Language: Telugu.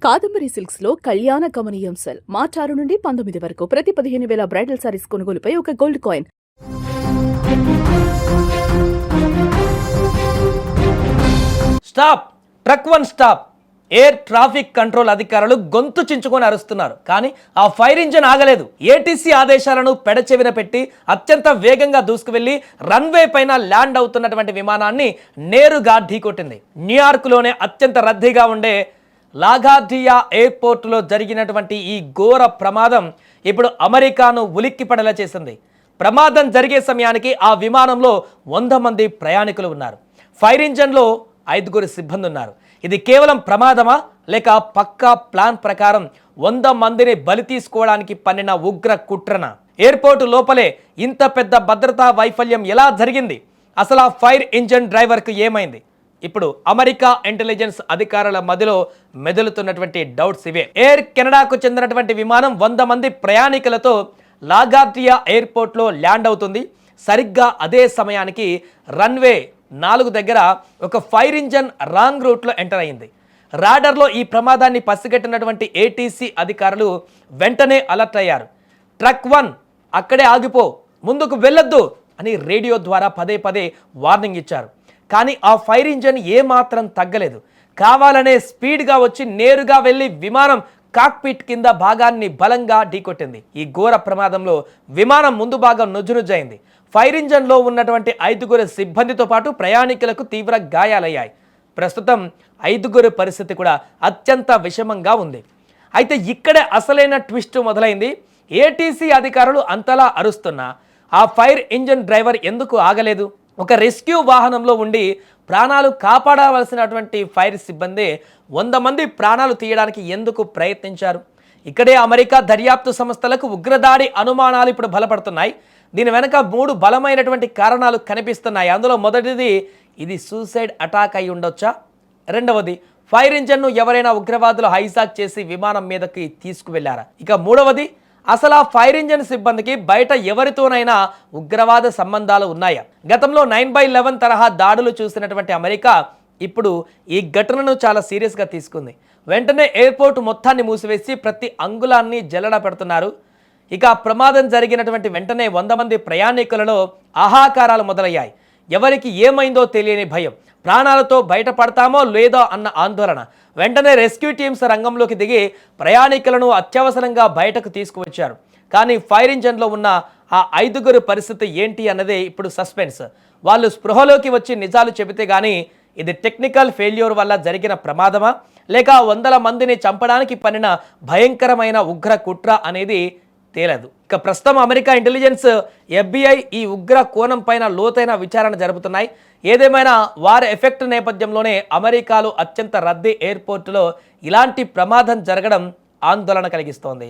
కాదంబరి సిల్క్స్ లో కళ్యాణ గమనీయం సెల్ మార్చి 6 నుండి 19 వరకు ప్రతి 15,000 బ్రైడల్ సారీస్ కొనుగోలుపై ఒక gold coin. Stop! Truck one stop! Air traffic control అధికారులు గొంతు చించుకొని అరుస్తున్నారు. కానీ ఆ ఫైర్ ఇంజిన్ ఆగలేదు. ఏటీసీ ఆదేశాలను పెడచెవిన పెట్టి అత్యంత వేగంగా దూసుకువెళ్లి రన్వే పైన ల్యాండ్ అవుతున్నటువంటి విమానాన్ని నేరుగా ఢీకొట్టింది. న్యూయార్క్లోనే అత్యంత రద్దీగా ఉండే లాగార్డియా ఎయిర్పోర్టులో జరిగినటువంటి ఈ ఘోర ప్రమాదం ఇప్పుడు అమెరికాను ఉలిక్కిపడేలా చేసింది. ప్రమాదం జరిగే సమయానికి ఆ విమానంలో 100 మంది ప్రయాణికులు ఉన్నారు. ఫైర్ ఇంజన్లో 5 సిబ్బంది ఉన్నారు. ఇది కేవలం ప్రమాదమా లేక పక్కా ప్లాన్ ప్రకారం 100 మందిని బలి తీసుకోవడానికి పన్నిన ఉగ్ర కుట్రన? ఎయిర్పోర్టు లోపలే ఇంత పెద్ద భద్రతా వైఫల్యం ఎలా జరిగింది? అసలు ఆ ఫైర్ ఇంజన్ డ్రైవర్కు ఏమైంది? ఇప్పుడు అమెరికా ఇంటెలిజెన్స్ అధికారుల మధ్యలో మెదులుతున్నటువంటి డౌట్స్ ఇవే. ఎయిర్ కెనడాకు చెందినటువంటి విమానం 100 మంది ప్రయాణికులతో లాగార్డియా ఎయిర్పోర్ట్లో ల్యాండ్ అవుతుంది. సరిగ్గా అదే సమయానికి రన్వే 4 దగ్గర ఒక ఫైర్ ఇంజన్ రాంగ్ రూట్లో ఎంటర్ అయింది. రాడర్లో ఈ ప్రమాదాన్ని పసిగట్టినటువంటి ఏటీసీ అధికారులు వెంటనే అలర్ట్ అయ్యారు. ట్రక్ 1 అక్కడే ఆగిపో, ముందుకు వెళ్ళొద్దు అని రేడియో ద్వారా పదే వార్నింగ్ ఇచ్చారు. కానీ ఆ ఫైర్ ఇంజన్ ఏమాత్రం తగ్గలేదు. కావాలనే స్పీడ్గా వచ్చి నేరుగా వెళ్ళి విమానం కాక్పిట్ కింద భాగాన్ని బలంగా ఢీకొట్టింది. ఈ ఘోర ప్రమాదంలో విమానం ముందు భాగం నుజ్జునుజ్జైంది. ఫైర్ ఇంజన్లో ఉన్నటువంటి 5 సిబ్బందితో పాటు ప్రయాణికులకు తీవ్ర గాయాలయ్యాయి. ప్రస్తుతం 5 పరిస్థితి కూడా అత్యంత విషమంగా ఉంది. అయితే ఇక్కడే అసలైన ట్విస్ట్ మొదలైంది. ఏటీసీ అధికారులు అంతలా అరుస్తున్నా ఆ ఫైర్ ఇంజన్ డ్రైవర్ ఎందుకు ఆగలేదు? ఒక రెస్క్యూ వాహనంలో ఉండి ప్రాణాలు కాపాడవలసినటువంటి ఫైర్ సిబ్బంది 100 మంది ప్రాణాలు తీయడానికి ఎందుకు ప్రయత్నించారు? ఇక్కడే అమెరికా దర్యాప్తు సంస్థలకు ఉగ్రదాడి అనుమానాలు ఇప్పుడు బలపడుతున్నాయి. దీని వెనక 3 బలమైనటువంటి కారణాలు కనిపిస్తున్నాయి. అందులో మొదటిది, ఇది సూసైడ్ అటాక్ అయి ఉండొచ్చా? రెండవది, ఫైర్ ఇంజన్ను ఎవరైనా ఉగ్రవాదులు హైజాక్ చేసి విమానం మీదకి తీసుకువెళ్లారా? ఇక మూడవది, అసలు ఆ ఫైర్ ఇంజన్ సిబ్బందికి బయట ఎవరితోనైనా ఉగ్రవాద సంబంధాలు ఉన్నాయా? గతంలో 9/11 తరహా దాడులు చూసినటువంటి అమెరికా ఇప్పుడు ఈ ఘటనను చాలా సీరియస్గా తీసుకుంది. వెంటనే ఎయిర్పోర్ట్ మొత్తాన్ని మూసివేసి ప్రతి అంగుళాన్ని జల్లెడ పెడుతున్నారు. ఇక ప్రమాదం జరిగినటువంటి వెంటనే 100 మంది ప్రయాణికులలో ఆహాకారాలు మొదలయ్యాయి. ఎవరికి ఏమైందో తెలియని భయం, ప్రాణాలతో బయటపడతామో లేదో అన్న ఆందోళన. వెంటనే రెస్క్యూ టీమ్స్ రంగంలోకి దిగి ప్రయాణికులను అత్యవసరంగా బయటకు తీసుకువచ్చారు. కానీ ఫైర్ ఇంజన్లో ఉన్న ఆ 5 పరిస్థితి ఏంటి అన్నదే ఇప్పుడు సస్పెన్స్. వాళ్ళు స్పృహలోకి వచ్చి నిజాలు చెబితే కానీ ఇది టెక్నికల్ ఫెయిల్యూర్ వల్ల జరిగిన ప్రమాదమా లేక 100 మందిని చంపడానికి పన్నిన భయంకరమైన ఉగ్ర కుట్ర అనేది తేలదు. ఇక ప్రస్తుతం అమెరికా ఇంటెలిజెన్స్, FBI ఈ ఉగ్ర కోణం పైన లోతైన విచారణ జరుపుతున్నాయి. ఏదేమైనా వారి ఎఫెక్ట్ నేపథ్యంలోనే అమెరికాలో అత్యంత రద్దీ ఎయిర్పోర్టులో ఇలాంటి ప్రమాదం జరగడం ఆందోళన కలిగిస్తోంది.